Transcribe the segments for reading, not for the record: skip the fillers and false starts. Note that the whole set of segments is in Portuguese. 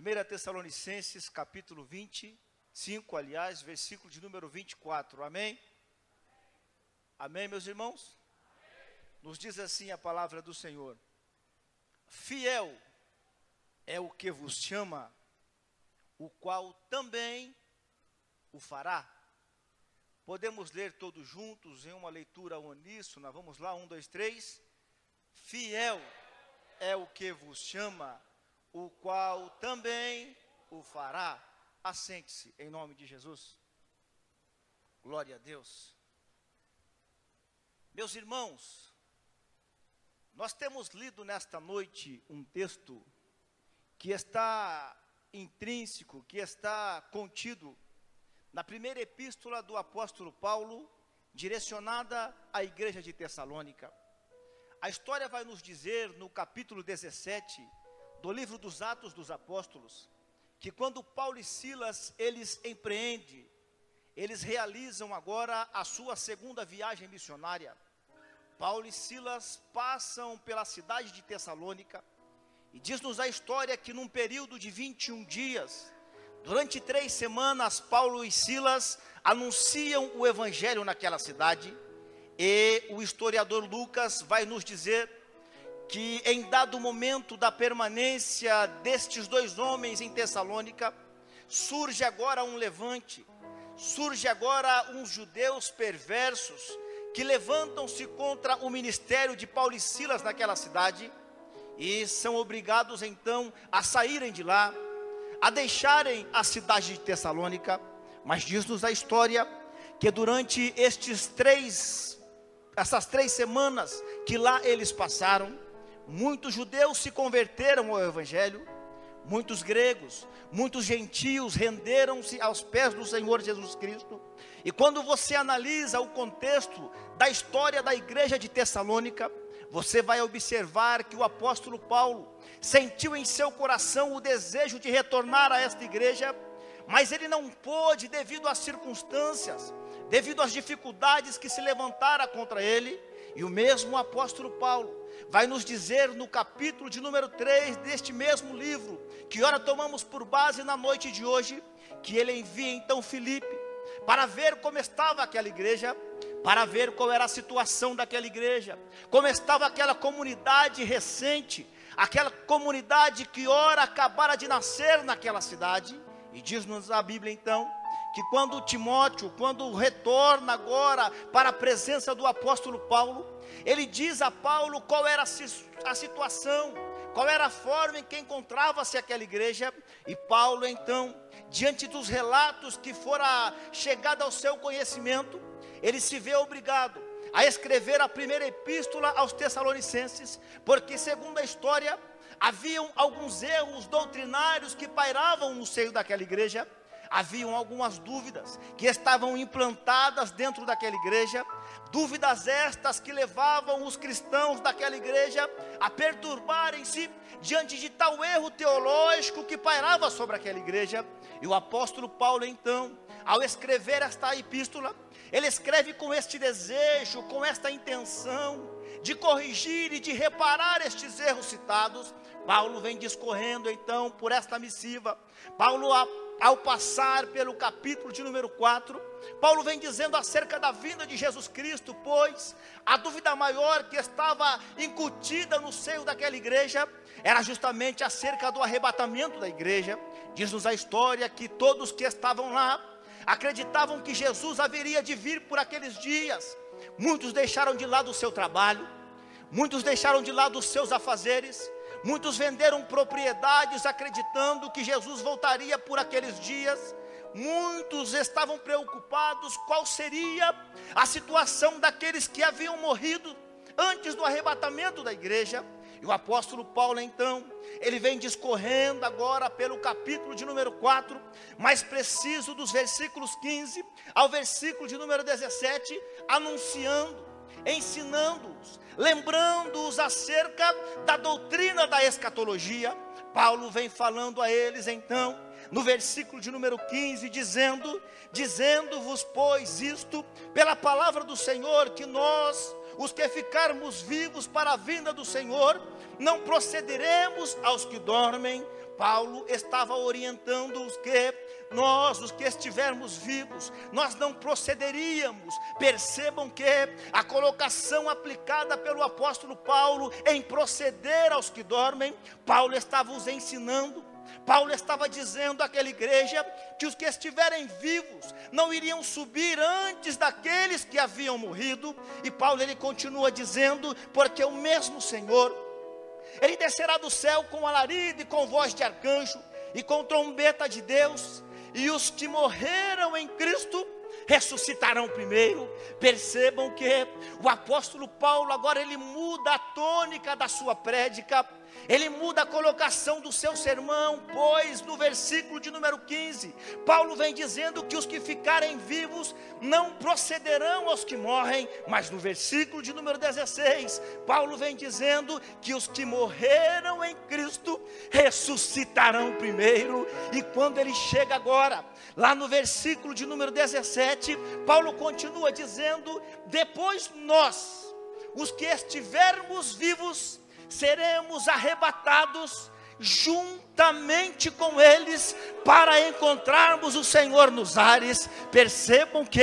1 Tessalonicenses, capítulo 25, aliás, versículo de número 24, amém? Amém, meus irmãos? Nos diz assim a palavra do Senhor: fiel é o que vos chama, o qual também o fará. Podemos ler todos juntos em uma leitura uníssona. Vamos lá, 1, 2, 3. Fiel é o que vos chama, o qual também o fará. Assente-se em nome de Jesus. Glória a Deus. Meus irmãos, nós temos lido nesta noite um texto que está intrínseco, que está contido na primeira epístola do apóstolo Paulo, direcionada à igreja de Tessalônica. A história vai nos dizer, no capítulo 17 do livro dos Atos dos Apóstolos, que quando Paulo e Silas, eles realizam agora a sua segunda viagem missionária. Paulo e Silas passam pela cidade de Tessalônica, e diz-nos a história que num período de 21 dias, durante 3 semanas, Paulo e Silas anunciam o evangelho naquela cidade, e o historiador Lucas vai nos dizer que em dado momento da permanência destes 2 homens em Tessalônica, surge agora um levante, surge agora uns judeus perversos, que levantam-se contra o ministério de Paulo e Silas naquela cidade, e são obrigados então a saírem de lá, a deixarem a cidade de Tessalônica. Mas diz-nos a história que durante essas 3 semanas que lá eles passaram, muitos judeus se converteram ao evangelho, muitos gregos, muitos gentios renderam-se aos pés do Senhor Jesus Cristo. E quando você analisa o contexto da história da igreja de Tessalônica, você vai observar que o apóstolo Paulo sentiu em seu coração o desejo de retornar a esta igreja, mas ele não pôde devido às circunstâncias, devido às dificuldades que se levantaram contra ele. E o mesmo apóstolo Paulo vai nos dizer no capítulo de número 3 deste mesmo livro, que ora tomamos por base na noite de hoje, que ele envia então Filipe para ver como estava aquela igreja, para ver qual era a situação daquela igreja, como estava aquela comunidade recente, aquela comunidade que ora acabara de nascer naquela cidade. E diz-nos a Bíblia então, que quando Timóteo, quando retorna agora para a presença do apóstolo Paulo, ele diz a Paulo qual era a situação, qual era a forma em que encontrava-se aquela igreja. E Paulo então, diante dos relatos que fora chegado ao seu conhecimento, ele se vê obrigado a escrever a primeira epístola aos Tessalonicenses, porque segundo a história, haviam alguns erros doutrinários que pairavam no seio daquela igreja, haviam algumas dúvidas que estavam implantadas dentro daquela igreja, dúvidas estas que levavam os cristãos daquela igreja a perturbarem-se diante de tal erro teológico que pairava sobre aquela igreja. E o apóstolo Paulo então, ao escrever esta epístola, ele escreve com este desejo, com esta intenção de corrigir e de reparar estes erros citados. Paulo vem discorrendo então por esta missiva. Paulo, ao passar pelo capítulo de número 4, Paulo vem dizendo acerca da vinda de Jesus Cristo, pois a dúvida maior que estava incutida no seio daquela igreja era justamente acerca do arrebatamento da igreja. Diz-nos a história que todos que estavam lá acreditavam que Jesus haveria de vir por aqueles dias. Muitos deixaram de lado o seu trabalho, muitos deixaram de lado os seus afazeres, muitos venderam propriedades acreditando que Jesus voltaria por aqueles dias. Muitos estavam preocupados qual seria a situação daqueles que haviam morrido antes do arrebatamento da igreja. E o apóstolo Paulo então, ele vem discorrendo agora pelo capítulo de número 4, mais preciso dos versículos 15 ao versículo de número 17, anunciando, ensinando-os, lembrando-os acerca da doutrina da escatologia. Paulo vem falando a eles então, no versículo de número 15, dizendo-vos, pois, isto, pela palavra do Senhor, que nós, os que ficarmos vivos para a vinda do Senhor, não procederemos aos que dormem, Paulo estava orientando os que nós, os que estivermos vivos, nós não procederíamos. Percebam que a colocação aplicada pelo apóstolo Paulo em proceder aos que dormem, Paulo estava os ensinando. Paulo estava dizendo àquela igreja que os que estiverem vivos não iriam subir antes daqueles que haviam morrido. E Paulo ele continua dizendo: porque o mesmo Senhor, ele descerá do céu com alarido e com voz de arcanjo e com trombeta de Deus, e os que morreram em Cristo ressuscitarão primeiro. Percebam que o apóstolo Paulo agora ele muda a tônica da sua prédica, ele muda a colocação do seu sermão, pois no versículo de número 15, Paulo vem dizendo que os que ficarem vivos não procederão aos que morrem, mas no versículo de número 16, Paulo vem dizendo que os que morreram em Cristo ressuscitarão primeiro. E quando ele chega agora, lá no versículo de número 17, Paulo continua dizendo: depois nós, os que estivermos vivos, seremos arrebatados juntamente com eles para encontrarmos o Senhor nos ares. Percebam que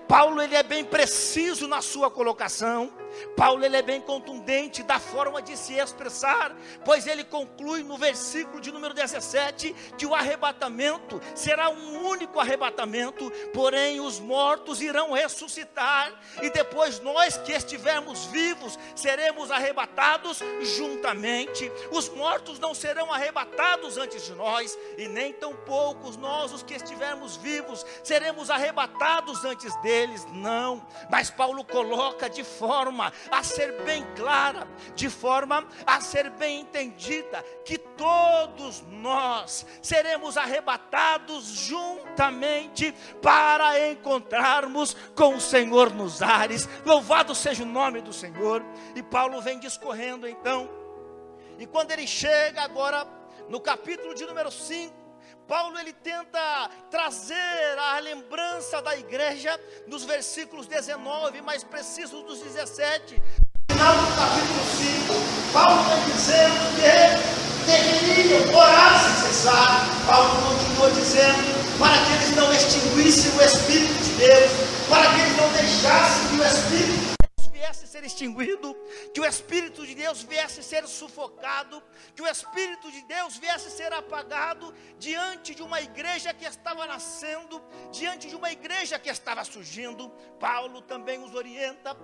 Paulo ele é bem preciso na sua colocação. Paulo ele é bem contundente da forma de se expressar, pois ele conclui no versículo de número 17 que o arrebatamento será um único arrebatamento, porém os mortos irão ressuscitar, e depois nós que estivermos vivos seremos arrebatados juntamente. Os mortos não serão arrebatados antes de nós, e nem tampouco nós, os que estivermos vivos, seremos arrebatados antes deles, não. Mas Paulo coloca de forma a ser bem clara, de forma a ser bem entendida, que todos nós seremos arrebatados juntamente para encontrarmos com o Senhor nos ares. Louvado seja o nome do Senhor. E Paulo vem discorrendo então, e quando ele chega agora no capítulo de número 5, Paulo ele tenta trazer a lembrança da igreja nos versículos 19, mais precisos dos 17. No final do capítulo 5, Paulo vem dizendo que deveriam orar sem cessar. Paulo continua dizendo para que eles não extinguissem o Espírito de Deus, para que eles não deixassem que o Espírito de Deus viesse ser extinguido, que o Espírito de Deus viesse ser sufocado, que o Espírito de Deus viesse ser apagado diante de uma igreja que estava nascendo, diante de uma igreja que estava surgindo. Paulo também os orienta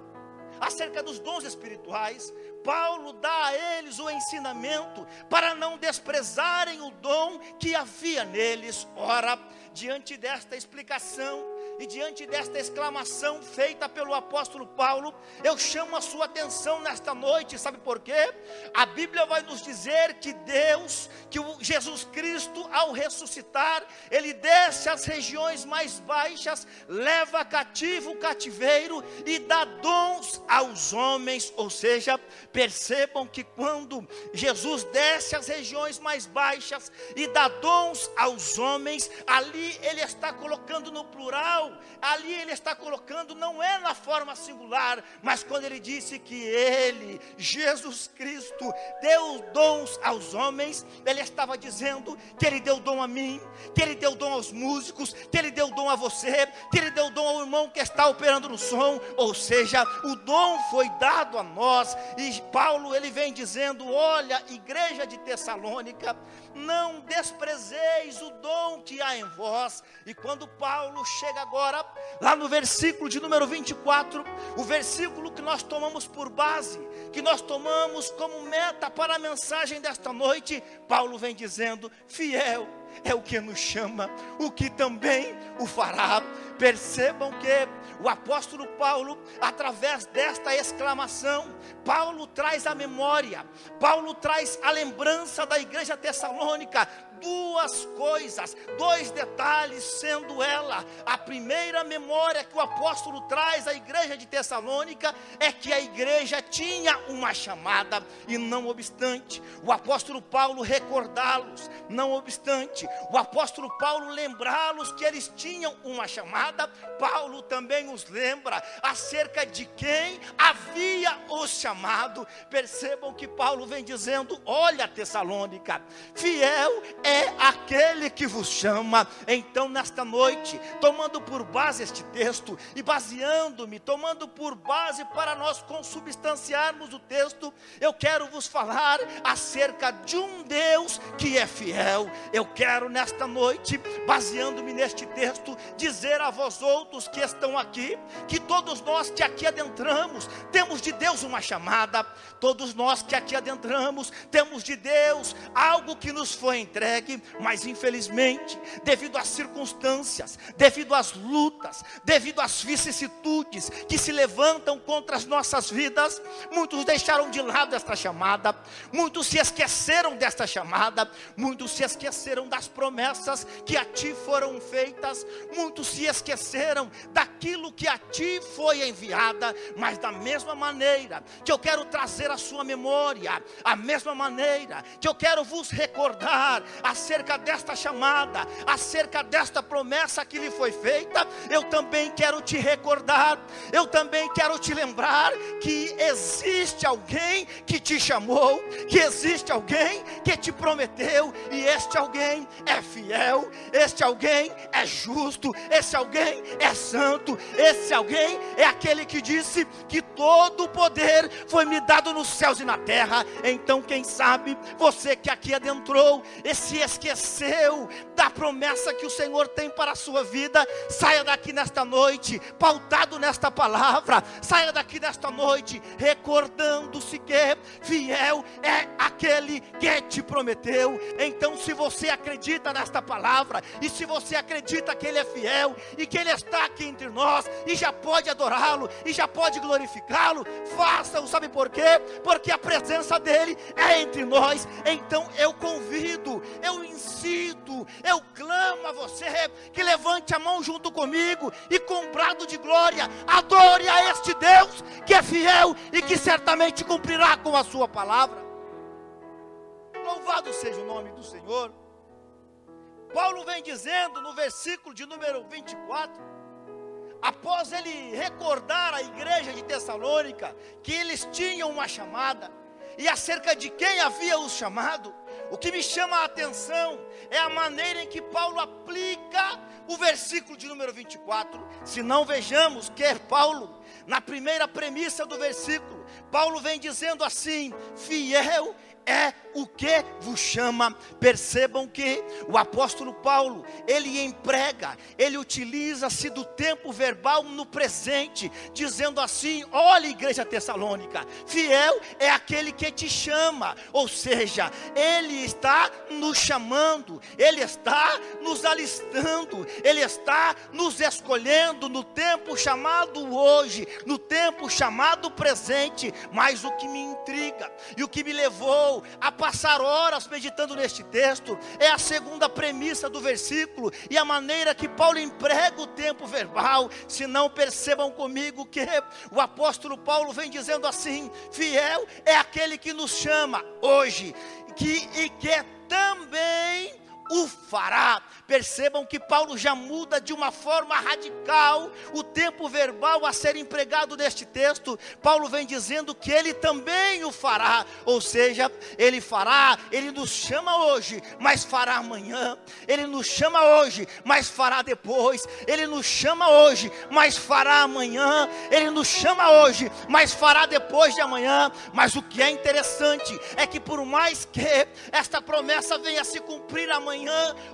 acerca dos dons espirituais. Paulo dá a eles o ensinamento para não desprezarem o dom que havia neles. Ora, diante desta explicação e diante desta exclamação feita pelo apóstolo Paulo, eu chamo a sua atenção nesta noite. Sabe por quê? A Bíblia vai nos dizer que Deus, que o Jesus Cristo, ao ressuscitar, ele desce às regiões mais baixas, leva cativo o cativeiro e dá dons aos homens. Ou seja, percebam que quando Jesus desce às regiões mais baixas e dá dons aos homens, ali ele está colocando no plural, ali ele está colocando, não é na forma singular, mas quando ele disse que ele, Jesus Cristo, deu dons aos homens, ele estava dizendo que ele deu dom a mim, que ele deu dom aos músicos, que ele deu dom a você, que ele deu dom ao irmão que está operando no som. Ou seja, o dom foi dado a nós. E Paulo ele vem dizendo: olha, igreja de Tessalônica, não desprezeis o dom que há em vós. E quando Paulo chega agora, lá no versículo de número 24, o versículo que nós tomamos por base, que nós tomamos como meta para a mensagem desta noite, Paulo vem dizendo: fiel é o que nos chama, o que também o fará. Percebam que o apóstolo Paulo, através desta exclamação, Paulo traz a memória, Paulo traz a lembrança da igreja tessalônica duas coisas, dois detalhes, sendo ela a primeira memória que o apóstolo traz à igreja de Tessalônica, é que a igreja tinha uma chamada, e não obstante o apóstolo Paulo recordá-los, não obstante o apóstolo Paulo lembrá-los que eles tinham uma chamada, Paulo também os lembra acerca de quem havia os chamado. Percebam que Paulo vem dizendo: olha, Tessalônica, fiel é aquele que vos chama. Então nesta noite, tomando por base este texto e baseando-me, tomando por base para nós consubstanciarmos o texto, eu quero vos falar acerca de um Deus que é fiel. Eu quero nesta noite, baseando-me neste texto, dizer a vós outros que estão aqui, que todos nós que aqui adentramos, temos de Deus uma chamada. Todos nós que aqui adentramos, temos de Deus algo que nos foi entregue, mas infelizmente, devido às circunstâncias, devido às lutas, devido às vicissitudes que se levantam contra as nossas vidas, muitos deixaram de lado esta chamada, muitos se esqueceram desta chamada, muitos se esqueceram das promessas que a ti foram feitas, muitos se esqueceram daquilo que a ti foi enviada. Mas da mesma maneira que eu quero trazer a sua memória, a mesma maneira que eu quero vos recordar acerca desta chamada, acerca desta promessa que lhe foi feita, eu também quero te recordar, eu também quero te lembrar que existe alguém que te chamou, que existe alguém que te prometeu, e este alguém é fiel, este alguém é justo, esse alguém é santo, esse alguém é aquele que disse que todo o poder foi me dado nos céus e na terra. Então quem sabe, você que aqui adentrou e se esqueceu da promessa que o Senhor tem para a sua vida, saia daqui nesta noite, pautado nesta palavra, saia daqui nesta noite, recordando-se que fiel é aquele que te prometeu. Então se você acredita nesta palavra, e se você acredita que Ele é fiel, e que Ele está aqui entre nós, e já pode adorá-lo, e já pode glorificá-lo, faça-o. Sabe por quê? Porque a presença dEle é entre nós. Então eu convido, eu incito, eu clamo a você que levante a mão junto comigo, e com brado de glória, adore a este Deus que é fiel, e que certamente cumprirá com a sua palavra. Louvado seja o nome do Senhor. Paulo vem dizendo no versículo de número 24, após ele recordar a igreja de Tessalônica que eles tinham uma chamada, e acerca de quem havia os chamado, o que me chama a atenção é a maneira em que Paulo aplica o versículo de número 24. Se não vejamos que Paulo, na primeira premissa do versículo, Paulo vem dizendo assim: fiel é o que vos chama. Percebam que o apóstolo Paulo, ele emprega, ele utiliza-se do tempo verbal no presente, dizendo assim: olha, igreja tessalônica, fiel é aquele que te chama. Ou seja, ele está nos chamando, ele está nos alistando, ele está nos escolhendo no tempo chamado hoje, no tempo chamado presente. Mas o que me intriga e o que me levou a passar horas meditando neste texto é a segunda premissa do versículo e a maneira que Paulo emprega o tempo verbal. Se não, percebam comigo que o apóstolo Paulo vem dizendo assim: fiel é aquele que nos chama hoje e que também o fará. Percebam que Paulo já muda de uma forma radical o tempo verbal a ser empregado neste texto. Paulo vem dizendo que ele também o fará, ou seja, ele fará, ele nos chama hoje, mas fará amanhã, ele nos chama hoje, mas fará depois, ele nos chama hoje, mas fará amanhã, ele nos chama hoje, mas fará depois de amanhã. Mas o que é interessante é que por mais que esta promessa venha a se cumprir amanhã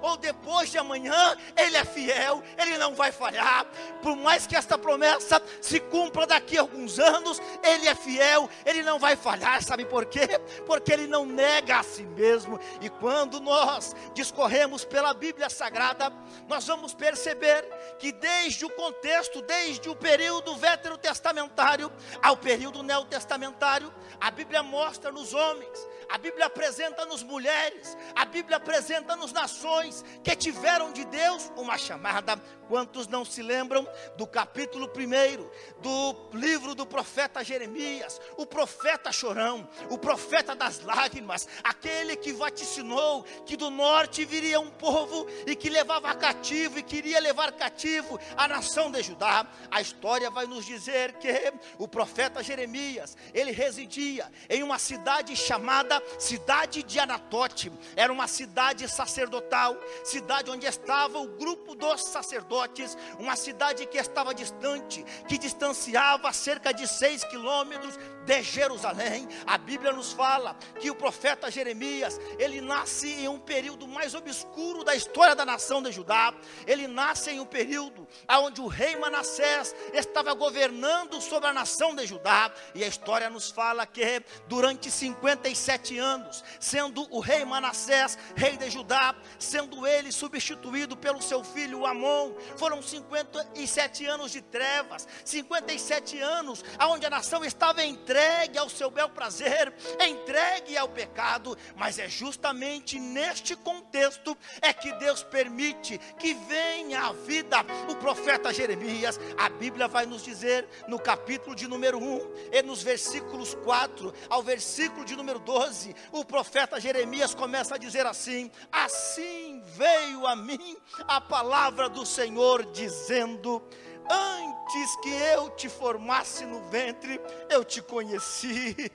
ou depois de amanhã, Ele é fiel, Ele não vai falhar. Por mais que esta promessa se cumpra daqui a alguns anos, Ele é fiel, Ele não vai falhar. Sabe por quê? Porque Ele não nega a si mesmo. E quando nós discorremos pela Bíblia Sagrada, nós vamos perceber que desde o contexto, desde o período veterotestamentário ao período neotestamentário, a Bíblia mostra nos homens a Bíblia apresenta-nos mulheres, a Bíblia apresenta-nos nações que tiveram de Deus uma chamada. Quantos não se lembram do capítulo 1 do livro do profeta Jeremias, o profeta chorão, o profeta das lágrimas, aquele que vaticinou que do norte viria um povo e que levava cativo e queria levar cativo a nação de Judá. A história vai nos dizer que o profeta Jeremias, ele residia em uma cidade chamada cidade de Anatote. Era uma cidade sacerdotal, cidade onde estava o grupo dos sacerdotes, uma cidade que estava distante, que distanciava cerca de 6 quilômetros de Jerusalém. A Bíblia nos fala que o profeta Jeremias, ele nasce em um período mais obscuro da história da nação de Judá. Ele nasce em um período onde o rei Manassés estava governando sobre a nação de Judá, e a história nos fala que durante 57 anos, sendo o rei Manassés rei de Judá, sendo ele substituído pelo seu filho Amon, foram 57 anos de trevas, 57 anos onde a nação estava entregue ao seu bel prazer, entregue ao pecado. Mas é justamente neste contexto é que Deus permite que venha à vida o profeta Jeremias. A Bíblia vai nos dizer no capítulo de número 1 e nos versículos 4 ao versículo de número 12, o profeta Jeremias começa a dizer assim: assim veio a mim a palavra do Senhor dizendo: antes que eu te formasse no ventre, eu te conheci.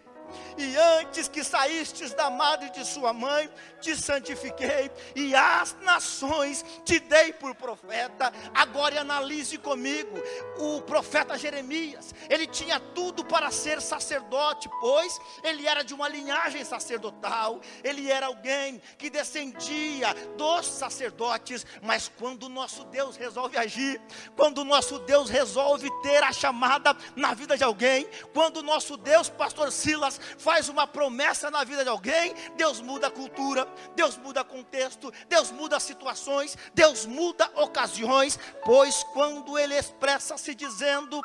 E antes que saístes da madre de sua mãe, te santifiquei, e às nações te dei por profeta. Agora analise comigo, o profeta Jeremias, ele tinha tudo para ser sacerdote, pois ele era de uma linhagem sacerdotal, ele era alguém que descendia dos sacerdotes. Mas quando o nosso Deus resolve agir, quando o nosso Deus resolve ter a chamada na vida de alguém, quando o nosso Deus, pastor Silas, faz uma promessa na vida de alguém, Deus muda a cultura, Deus muda contexto, Deus muda situações, Deus muda ocasiões. Pois quando ele expressa-se dizendo: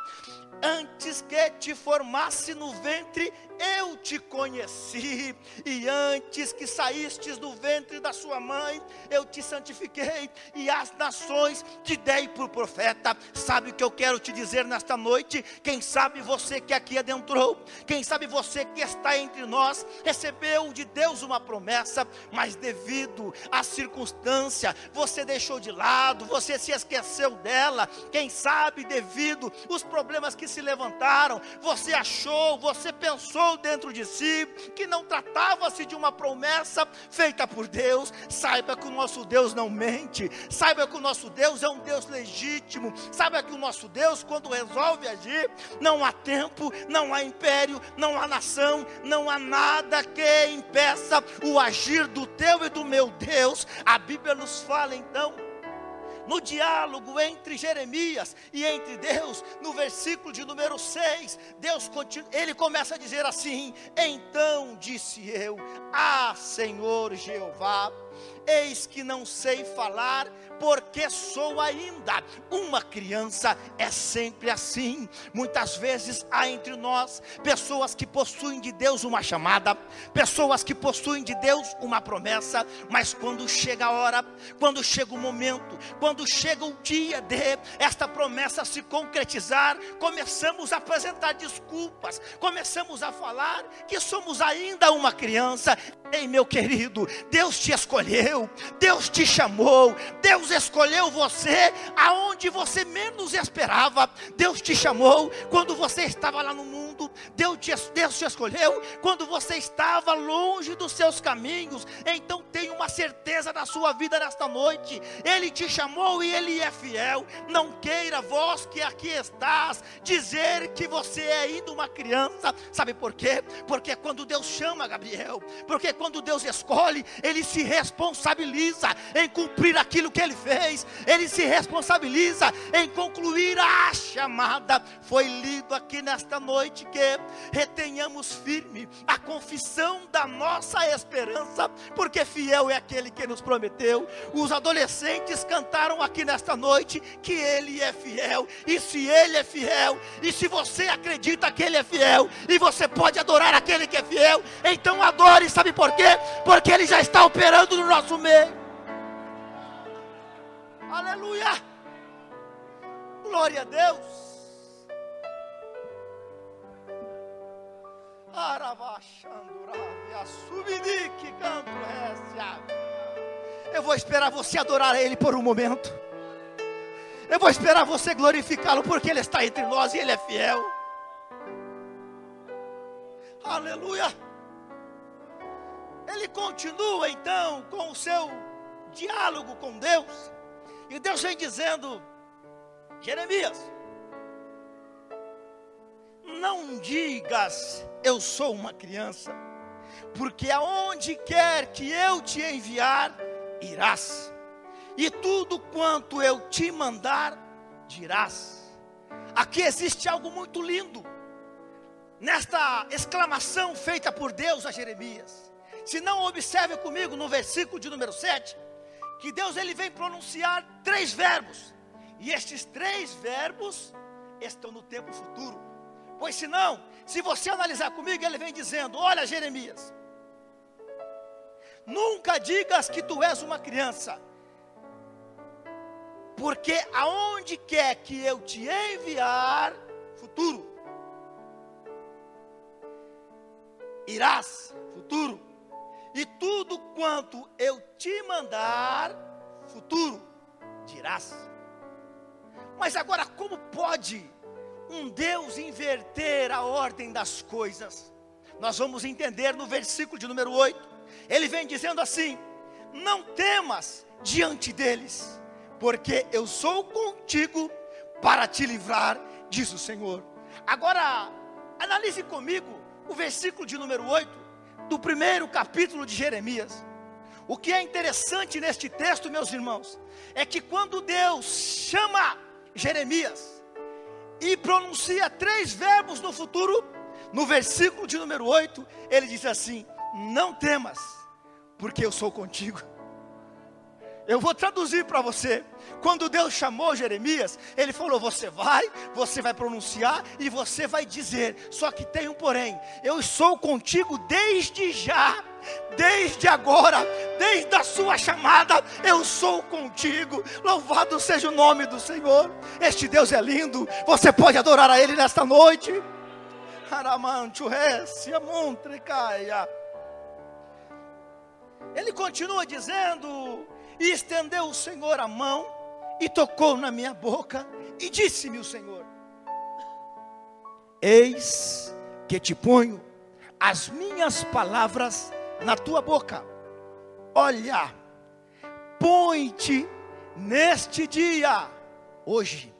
antes que te formasse no ventre, eu te conheci, e antes que saístes do ventre da sua mãe, eu te santifiquei, e às nações te dei por profeta. Sabe o que eu quero te dizer nesta noite? Quem sabe você que aqui adentrou, quem sabe você que está entre nós, recebeu de Deus uma promessa, mas devido à circunstância, você deixou de lado, você se esqueceu dela. Quem sabe devido aos problemas que se levantaram, você achou, você pensou dentro de si que não tratava-se de uma promessa feita por Deus. Saiba que o nosso Deus não mente, saiba que o nosso Deus é um Deus legítimo, saiba que o nosso Deus, quando resolve agir, não há tempo, não há império, não há nação, não há nada que impeça o agir do teu e do meu Deus. A Bíblia nos fala então, no diálogo entre Jeremias e entre Deus, no versículo de número 6, ele começa a dizer assim: então disse eu: ah, Senhor Jeová, eis que não sei falar, porque sou ainda uma criança. É sempre assim. Muitas vezes há entre nós pessoas que possuem de Deus uma chamada, pessoas que possuem de Deus uma promessa, mas quando chega a hora, quando chega o momento, quando chega o dia de esta promessa se concretizar, começamos a apresentar desculpas, começamos a falar que somos ainda uma criança. Ei, meu querido, Deus te escolheu, Deus te chamou, Deus escolheu você aonde você menos esperava. Deus te chamou quando você estava lá no mundo, Deus te escolheu quando você estava longe dos seus caminhos. Então tenha uma certeza na sua vida nesta noite: Ele te chamou e Ele é fiel. Não queira vós que aqui estás dizer que você é ainda uma criança. Sabe por quê? Porque quando Deus chama, Gabriel, porque quando Deus escolhe, Ele se responsabiliza em cumprir aquilo que ele fez. Ele se responsabiliza em concluir a chamada. Foi lido aqui nesta noite que retenhamos firme a confissão da nossa esperança, porque fiel é aquele que nos prometeu. Os adolescentes cantaram aqui nesta noite que ele é fiel. E se ele é fiel, e se você acredita que ele é fiel, e você pode adorar aquele que é fiel, então adore. Sabe por quê? Porque ele já está operando no nosso meio. Aleluia, glória a Deus. Eu vou esperar você adorar a ele por um momento. Eu vou esperar você glorificá-lo, porque ele está entre nós e ele é fiel. Aleluia. Ele continua então com o seu diálogo com Deus. E Deus vem dizendo: Jeremias, não digas eu sou uma criança, porque aonde quer que eu te enviar, irás, e tudo quanto eu te mandar, dirás. Aqui existe algo muito lindo nesta exclamação feita por Deus a Jeremias. Se não, observe comigo no versículo de número 7, que Deus ele vem pronunciar 3 verbos, e estes 3 verbos estão no tempo futuro. Pois senão, se você analisar comigo, ele vem dizendo: olha, Jeremias, nunca digas que tu és uma criança, porque aonde quer que eu te enviar, futuro, irás, futuro, e tudo quanto eu te mandar, futuro, dirás. Mas agora, como pode um Deus inverter a ordem das coisas? Nós vamos entender no versículo de número 8. Ele vem dizendo assim: não temas diante deles, porque eu sou contigo para te livrar, diz o Senhor. Agora, analise comigo o versículo de número 8 do primeiro capítulo de Jeremias. O que é interessante neste texto, meus irmãos, é que quando Deus chama Jeremias e pronuncia 3 verbos no futuro, no versículo de número 8, ele diz assim: não temas, porque eu sou contigo. Eu vou traduzir para você. Quando Deus chamou Jeremias, ele falou: você vai pronunciar e você vai dizer. Só que tem um porém: eu sou contigo desde já, desde agora, desde a sua chamada, eu sou contigo. Louvado seja o nome do Senhor. Este Deus é lindo. Você pode adorar a ele nesta noite. Ele continua dizendo: e estendeu o Senhor a mão e tocou na minha boca, e disse-me o Senhor: eis que te ponho as minhas palavras na tua boca. Olha, põe-te neste dia, hoje,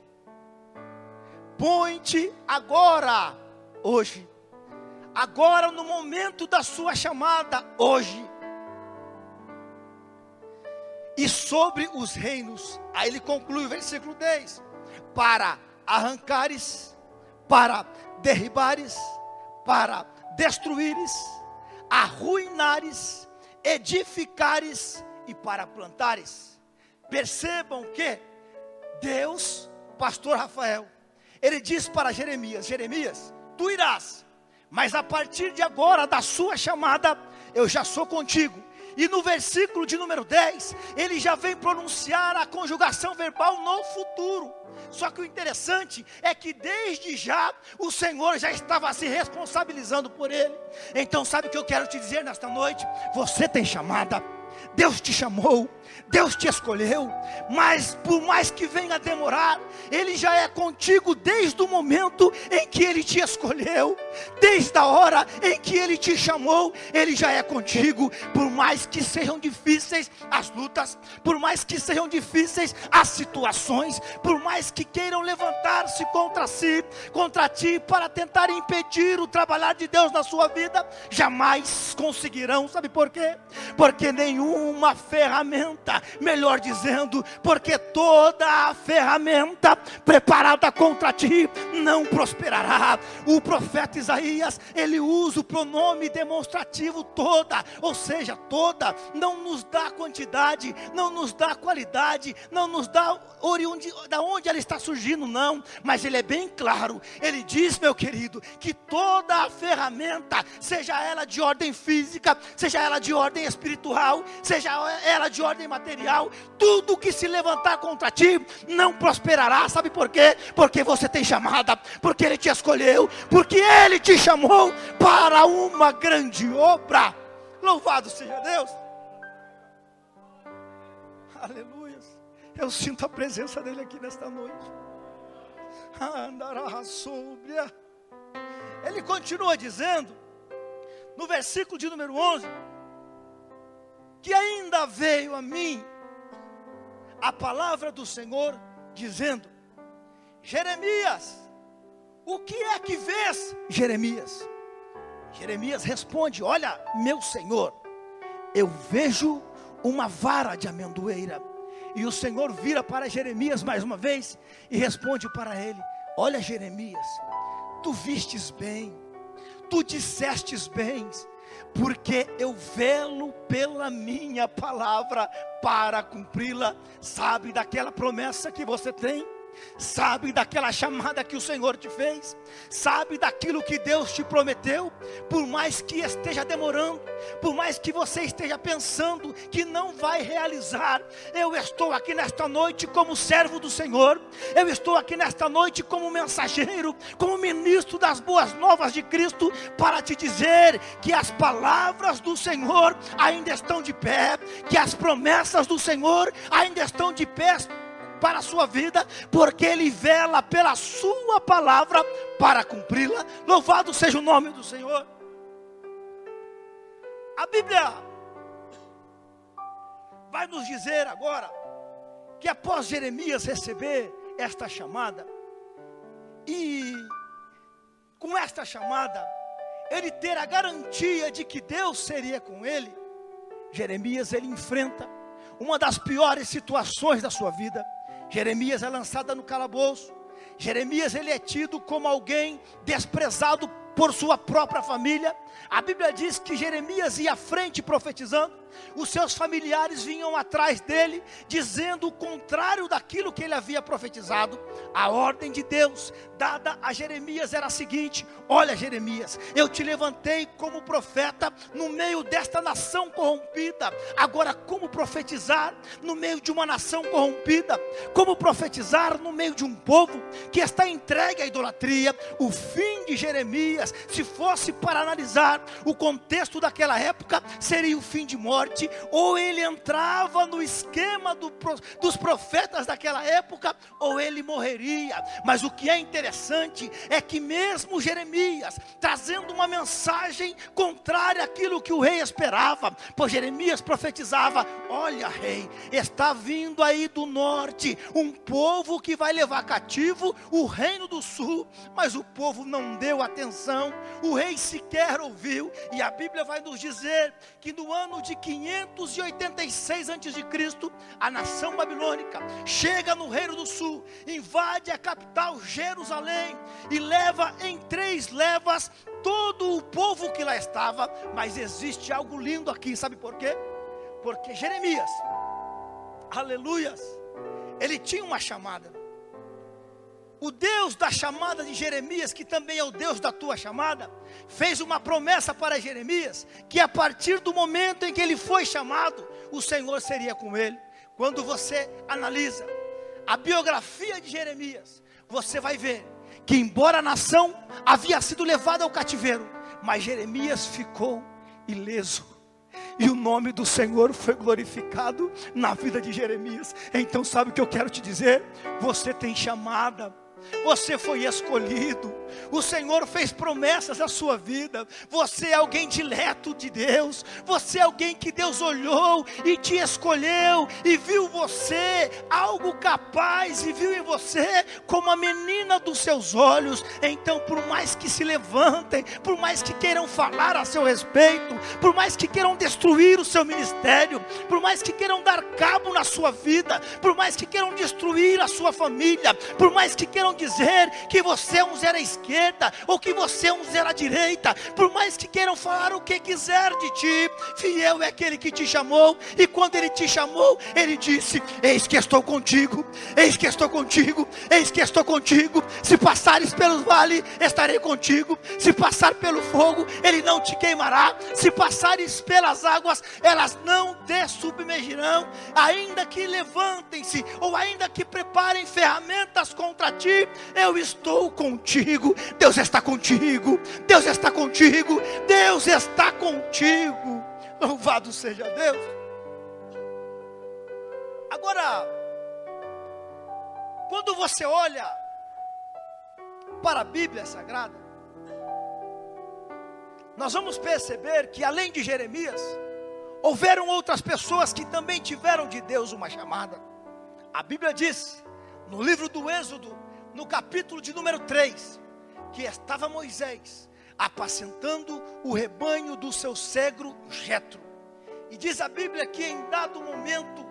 põe-te agora, hoje, agora no momento da sua chamada, hoje, e sobre os reinos. Aí ele conclui o versículo 10: para arrancares, para derribares, para destruíres, arruinares, edificares e para plantares. Percebam que Deus, pastor Rafael, ele diz para Jeremias: Jeremias, tu irás, mas a partir de agora da sua chamada, eu já sou contigo. E no versículo de número 10, ele já vem pronunciar a conjugação verbal no futuro. Só que o interessante é que desde já o Senhor já estava se responsabilizando por ele. Então sabe o que eu quero te dizer nesta noite? Você tem chamada. Deus te chamou, Deus te escolheu, mas por mais que venha a demorar, Ele já é contigo desde o momento em que Ele te escolheu, desde a hora em que Ele te chamou, Ele já é contigo. Por mais que sejam difíceis as lutas, por mais que sejam difíceis as situações, por mais que queiram levantar-se contra ti, para tentar impedir o trabalhar de Deus na sua vida, jamais conseguirão. Sabe por quê? Porque nenhum uma ferramenta, melhor dizendo, porque toda a ferramenta preparada contra ti não prosperará. O profeta Isaías, ele usa o pronome demonstrativo toda, ou seja, toda, não nos dá quantidade, não nos dá qualidade, não nos dá da onde ela está surgindo, não, mas ele é bem claro, ele diz, meu querido, que toda a ferramenta, seja ela de ordem física, seja ela de ordem espiritual, seja ela de ordem material, tudo que se levantar contra ti, não prosperará. Sabe por quê? Porque você tem chamada, porque ele te escolheu, porque ele te chamou para uma grande obra. Louvado seja Deus. Aleluia. Eu sinto a presença dele aqui nesta noite. Ele continua dizendo, no versículo de número 11, que ainda veio a mim a palavra do Senhor, dizendo: Jeremias, o que é que vês, Jeremias? Jeremias responde: olha, meu Senhor, eu vejo uma vara de amendoeira. E o Senhor vira para Jeremias mais uma vez e responde para ele: olha, Jeremias, tu vistes bem, tu dissestes bem, porque eu velo pela minha palavra para cumpri-la. Sabe daquela promessa que você tem? Sabe daquela chamada que o Senhor te fez? Sabe daquilo que Deus te prometeu? Por mais que esteja demorando, por mais que você esteja pensando que não vai realizar, eu estou aqui nesta noite como servo do Senhor. Eu estou aqui nesta noite como mensageiro, como ministro das boas novas de Cristo, para te dizer que as palavras do Senhor ainda estão de pé, que as promessas do Senhor ainda estão de pé para a sua vida, porque ele vela pela sua palavra para cumpri-la. Louvado seja o nome do Senhor. A Bíblia vai nos dizer agora que após Jeremias receber esta chamada, e com esta chamada ele ter a garantia de que Deus seria com ele, Jeremias ele enfrenta uma das piores situações da sua vida. Jeremias é lançado no calabouço. Jeremias ele é tido como alguém desprezado por sua própria família. A Bíblia diz que Jeremias ia à frente profetizando. Os seus familiares vinham atrás dele, dizendo o contrário daquilo que ele havia profetizado. A ordem de Deus dada a Jeremias era a seguinte: olha, Jeremias, eu te levantei como profeta no meio desta nação corrompida. Agora, como profetizar no meio de uma nação corrompida? Como profetizar no meio de um povo que está entregue à idolatria? O fim de Jeremias, se fosse para analisar o contexto daquela época, seria o fim de morte. Ou ele entrava no esquema dos profetas daquela época, ou ele morreria. Mas o que é interessante é que mesmo Jeremias trazendo uma mensagem contrária àquilo que o rei esperava, pois Jeremias profetizava: olha, rei, está vindo aí do norte um povo que vai levar cativo o reino do sul. Mas o povo não deu atenção, o rei sequer ouviu. E a Bíblia vai nos dizer que no ano de 586 a.C., a nação babilônica chega no reino do sul, invade a capital Jerusalém e leva em 3 levas todo o povo que lá estava. Mas existe algo lindo aqui, sabe por quê? Porque Jeremias, aleluias, ele tinha uma chamada. O Deus da chamada de Jeremias, que também é o Deus da tua chamada, fez uma promessa para Jeremias, que a partir do momento em que ele foi chamado, o Senhor seria com ele. Quando você analisa a biografia de Jeremias, você vai ver que embora a nação havia sido levada ao cativeiro, mas Jeremias ficou ileso. E o nome do Senhor foi glorificado na vida de Jeremias. Então sabe o que eu quero te dizer? Você tem chamada. Você foi escolhido. O Senhor fez promessas à sua vida. Você é alguém dileto de Deus. Você é alguém que Deus olhou e te escolheu e viu você algo capaz, e viu em você como a menina dos seus olhos. Então, por mais que se levantem, por mais que queiram falar a seu respeito, por mais que queiram destruir o seu ministério, por mais que queiram dar cabo na sua vida, por mais que queiram destruir a sua família, por mais que queiram dizer que você é um zero à esquerda, ou que você é um zero à direita, por mais que queiram falar o que quiser de ti, fiel é aquele que te chamou. E quando ele te chamou, ele disse: eis que estou contigo, eis que estou contigo, eis que estou contigo. Se passares pelo vale, estarei contigo. Se passar pelo fogo, ele não te queimará. Se passares pelas águas, elas não te submergirão. Ainda que levantem-se, ou ainda que preparem ferramentas contra ti, eu estou contigo. Deus está contigo, Deus está contigo, Deus está contigo. Louvado seja Deus. Agora, quando você olha para a Bíblia Sagrada, nós vamos perceber que além de Jeremias, houveram outras pessoas que também tiveram de Deus uma chamada. A Bíblia diz, no livro do Êxodo, no capítulo de número 3, que estava Moisés apacentando o rebanho do seu sogro Jetro. E diz a Bíblia que em dado momento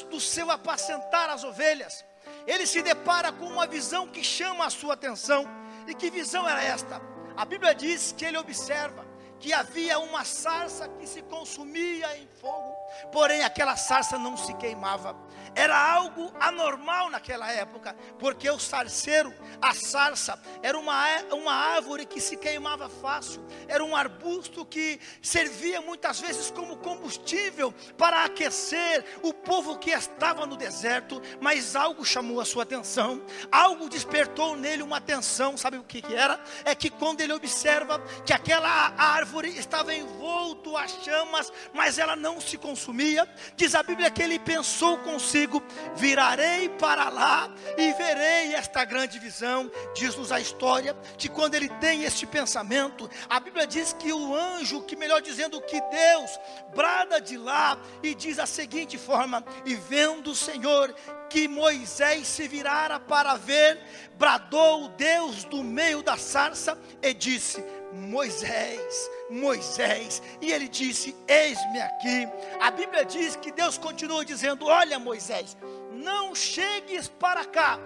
do seu apacentar as ovelhas, ele se depara com uma visão que chama a sua atenção. E que visão era esta? A Bíblia diz que ele observa que havia uma sarça que se consumia em fogo, porém aquela sarça não se queimava. Era algo anormal naquela época, porque o sarceiro, a sarça, era uma árvore que se queimava fácil, era um arbusto que servia muitas vezes como combustível para aquecer o povo que estava no deserto. Mas algo chamou a sua atenção, algo despertou nele uma atenção. Sabe o que era? É que quando ele observa que aquela árvore estava envolto a chamas, mas ela não se consumia, diz a Bíblia que ele pensou consigo: virarei para lá e verei esta grande visão. Diz-nos a história que quando ele tem este pensamento, a Bíblia diz que o anjo, que melhor dizendo, que Deus brada de lá e diz a seguinte forma: e vendo o Senhor que Moisés se virara para ver, bradou Deus do meio da sarça e disse: Moisés, Moisés. E ele disse: eis-me aqui. A Bíblia diz que Deus continua dizendo: olha, Moisés, não chegues para cá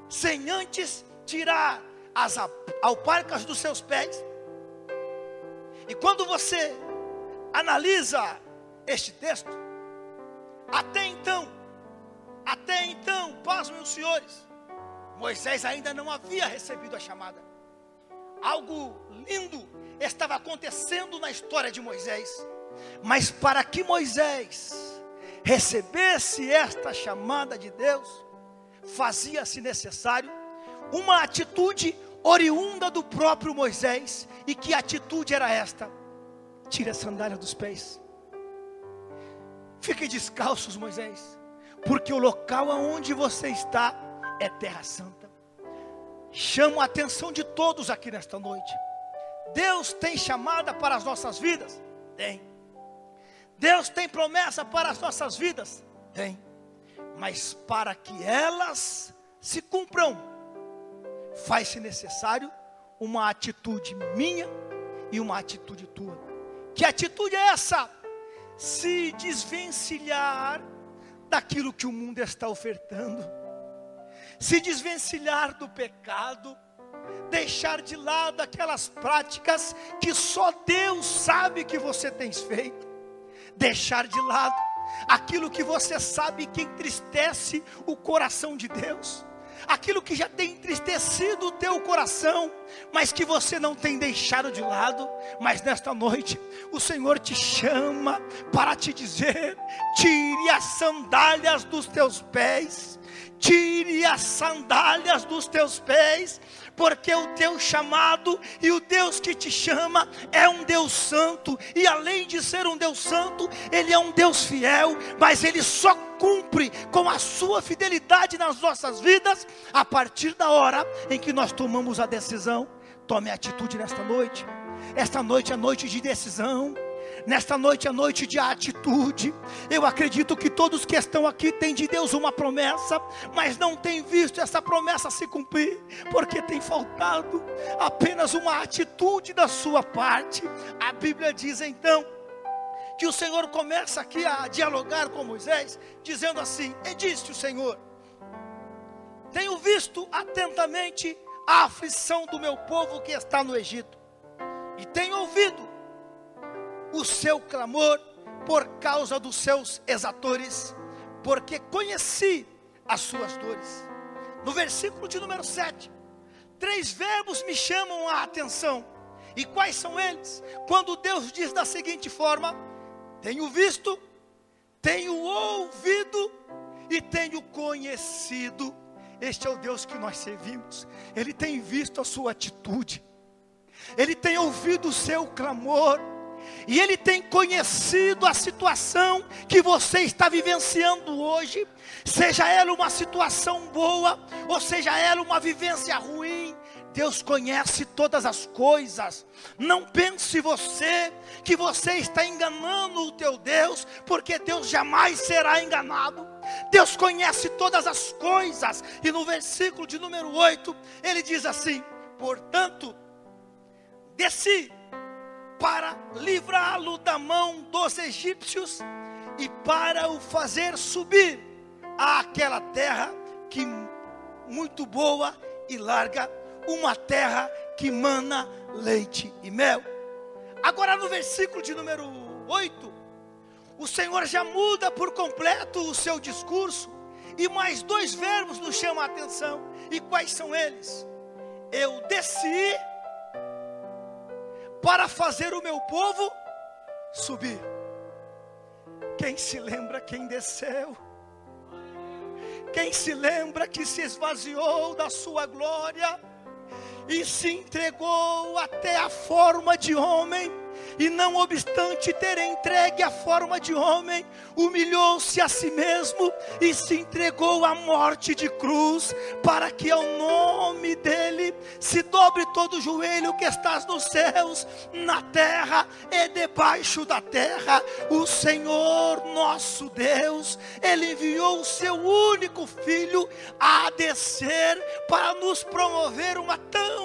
sem antes tirar as alparcas dos seus pés. E quando você analisa este texto, até então, pasmem os senhores, Moisés ainda não havia recebido a chamada. Algo lindo estava acontecendo na história de Moisés. Mas para que Moisés recebesse esta chamada de Deus, fazia-se necessário uma atitude oriunda do próprio Moisés. E que atitude era esta? Tire a sandália dos pés. Fiquem descalços, Moisés, porque o local aonde você está é terra santa. Chamo a atenção de todos aqui nesta noite. Deus tem chamada para as nossas vidas? Tem. Deus tem promessa para as nossas vidas? Tem. Mas para que elas se cumpram, faz-se necessário uma atitude minha e uma atitude tua. Que atitude é essa? Se desvencilhar daquilo que o mundo está ofertando, se desvencilhar do pecado, deixar de lado aquelas práticas que só Deus sabe que você tem feito, deixar de lado aquilo que você sabe que entristece o coração de Deus, aquilo que já tem entristecido o teu coração, mas que você não tem deixado de lado. Mas nesta noite o Senhor te chama para te dizer: tire as sandálias dos teus pés, tire as sandálias dos teus pés, porque o teu chamado e o Deus que te chama é um Deus santo, e além de ser um Deus santo, Ele é um Deus fiel, mas Ele só cumpre com a sua fidelidade nas nossas vidas, a partir da hora em que nós tomamos a decisão. Tome atitude nesta noite. Esta noite é noite de decisão. Nesta noite é noite de atitude. Eu acredito que todos que estão aqui têm de Deus uma promessa, mas não têm visto essa promessa se cumprir, porque tem faltado apenas uma atitude da sua parte. A Bíblia diz então que o Senhor começa aqui a dialogar com Moisés, dizendo assim: e disse o Senhor: tenho visto atentamente a aflição do meu povo que está no Egito, e tenho ouvido o seu clamor por causa dos seus exatores, porque conheci as suas dores. No versículo de número 7, 3 verbos me chamam a atenção. E quais são eles? Quando Deus diz da seguinte forma: tenho visto, tenho ouvido e tenho conhecido. Este é o Deus que nós servimos. Ele tem visto a sua atitude, Ele tem ouvido o seu clamor, e Ele tem conhecido a situação que você está vivenciando hoje, seja ela uma situação boa, ou seja ela uma vivência ruim. Deus conhece todas as coisas. Não pense você que você está enganando o teu Deus, porque Deus jamais será enganado. Deus conhece todas as coisas. E no versículo de número 8, Ele diz assim: portanto, desci para livrá-lo da mão dos egípcios e para o fazer subir àquela terra que muito boa e larga, uma terra que mana leite e mel. Agora no versículo de número 8, o Senhor já muda por completo o seu discurso, e mais 2 verbos nos chamam a atenção. E quais são eles? Eu desci para fazer o meu povo subir. Quem se lembra quem desceu? Quem se lembra que se esvaziou da sua glória e se entregou até a forma de homem, e não obstante ter entregue a forma de homem, humilhou-se a si mesmo e se entregou à morte de cruz, para que ao nome dele se dobre todo o joelho que estás nos céus, na terra e debaixo da terra. O Senhor nosso Deus, Ele enviou o seu único Filho a descer para nos promover uma tão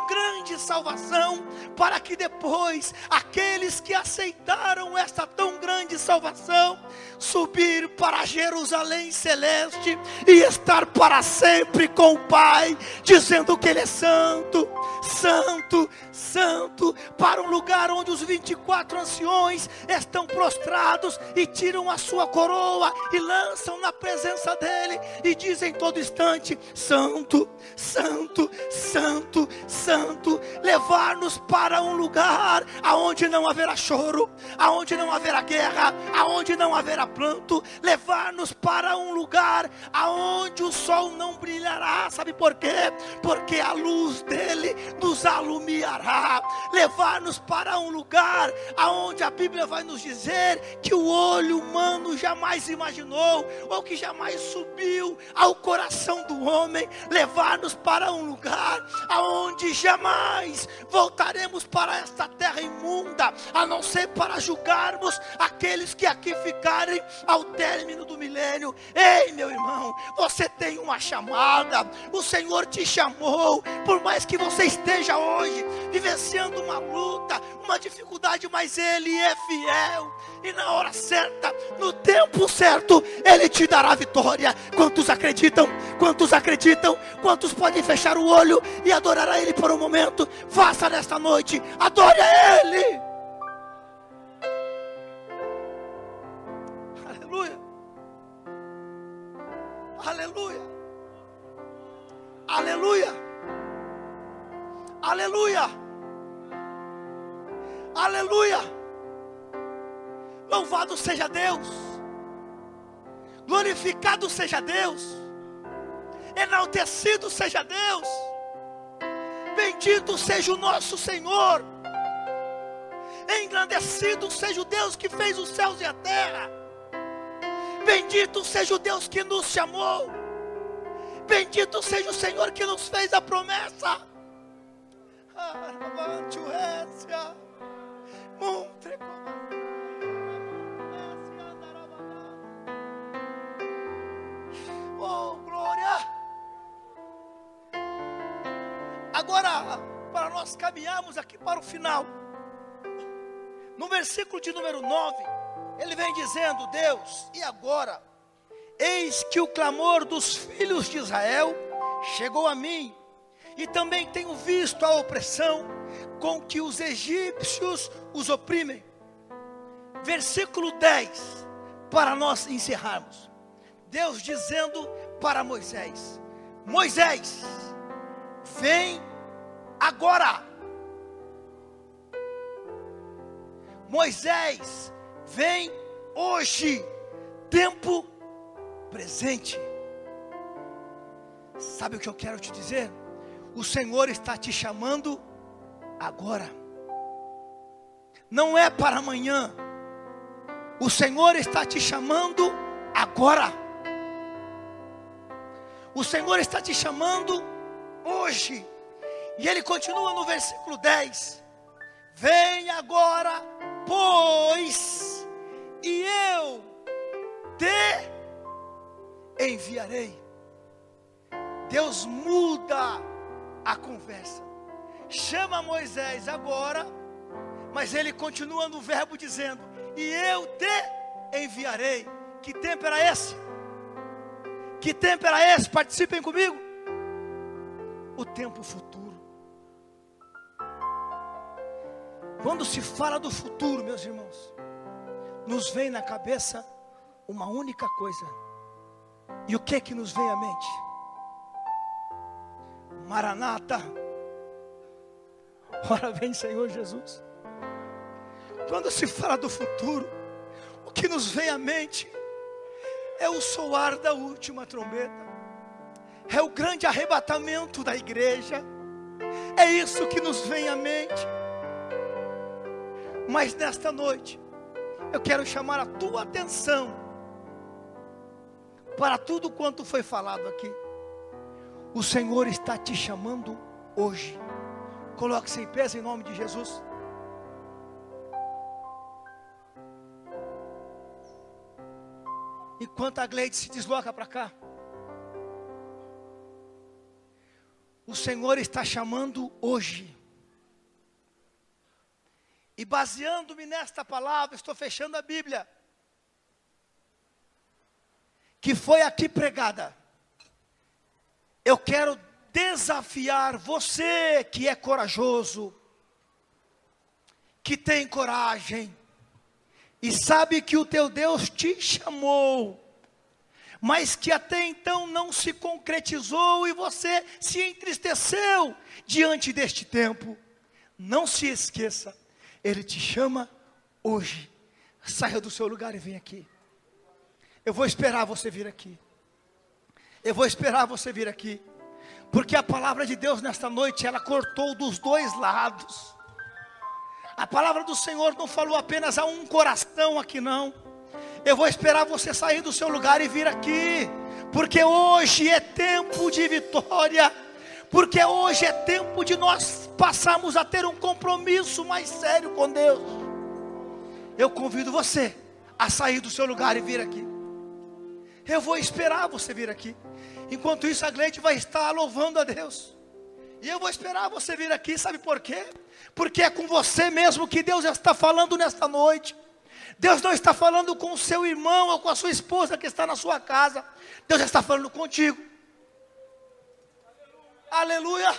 grande salvação, para que depois aqueles que aceitaram esta tão grande salvação subir para Jerusalém celeste e estar para sempre com o Pai, dizendo que Ele é santo, santo, santo, para um lugar onde os 24 anciões estão prostrados e tiram a sua coroa e lançam na presença dele e dizem todo instante: santo, santo, santo, santo. Levar-nos para um lugar aonde não haverá choro, aonde não haverá guerra, aonde não haverá pranto. Levar-nos para um lugar aonde o sol não brilhará. Sabe por quê? Porque a luz dele nos alumiará. Levar-nos para um lugar aonde a Bíblia vai nos dizer que o olho humano jamais imaginou, ou que jamais subiu ao coração do homem. Levar-nos para um lugar aonde jamais voltaremos para esta terra imunda, a não ser para julgarmos aqueles que aqui ficarem ao término do milênio. Ei, meu irmão, você tem uma chamada. O Senhor te chamou, por mais que você esteja hoje vivenciando uma luta, uma dificuldade, mas Ele é fiel, e na hora certa, no tempo certo, Ele te dará vitória. Quantos acreditam? Quantos acreditam? Quantos podem fechar o olho e adorar a Ele por um momento? Faça nesta noite, adore a Ele. Aleluia, aleluia, aleluia, aleluia, aleluia. Louvado seja Deus, glorificado seja Deus, enaltecido seja Deus. Bendito seja o nosso Senhor. Engrandecido seja o Deus que fez os céus e a terra. Bendito seja o Deus que nos chamou. Bendito seja o Senhor que nos fez a promessa. Oh, glória. Agora, para nós caminharmos aqui para o final, no versículo de número 9, ele vem dizendo: Deus, e agora? Eis que o clamor dos filhos de Israel chegou a mim, e também tenho visto a opressão com que os egípcios os oprimem. Versículo 10, para nós encerrarmos. Deus dizendo para Moisés: Moisés, vem agora. Moisés, vem hoje, tempo presente. Sabe o que eu quero te dizer? O Senhor está te chamando agora. Não é para amanhã. O Senhor está te chamando agora. O Senhor está te chamando hoje. E ele continua no versículo 10: vem agora, pois, e eu te enviarei. Deus muda a conversa. Chama Moisés agora, mas ele continua no verbo dizendo: e eu te enviarei. Que tempo era esse? Que tempo era esse? Participem comigo. O tempo futuro. Quando se fala do futuro, meus irmãos, nos vem na cabeça uma única coisa. E o que que nos vem à mente? Maranata. Ora vem, Senhor Jesus. Quando se fala do futuro, o que nos vem à mente é o soar da última trombeta, é o grande arrebatamento da igreja. É isso que nos vem à mente. Mas nesta noite, eu quero chamar a tua atenção para tudo quanto foi falado aqui. O Senhor está te chamando hoje. Coloque-se em pé em nome de Jesus. Enquanto a Gleide se desloca para cá, o Senhor está chamando hoje. E baseando-me nesta palavra, estou fechando a Bíblia, que foi aqui pregada. Eu quero desafiar você que é corajoso, que tem coragem, e sabe que o teu Deus te chamou, mas que até então não se concretizou, e você se entristeceu diante deste tempo. Não se esqueça, Ele te chama hoje. Saia do seu lugar e vem aqui. Eu vou esperar você vir aqui. Eu vou esperar você vir aqui. Porque a palavra de Deus nesta noite, ela cortou dos dois lados. A palavra do Senhor não falou apenas a um coração aqui, não. Eu vou esperar você sair do seu lugar e vir aqui. Porque hoje é tempo de vitória. Porque hoje é tempo de nós passarmos a ter um compromisso mais sério com Deus. Eu convido você a sair do seu lugar e vir aqui. Eu vou esperar você vir aqui. Enquanto isso, a Gleide vai estar louvando a Deus. E eu vou esperar você vir aqui, sabe por quê? Porque é com você mesmo que Deus está falando nesta noite. Deus não está falando com o seu irmão ou com a sua esposa que está na sua casa. Deus está falando contigo. Aleluia.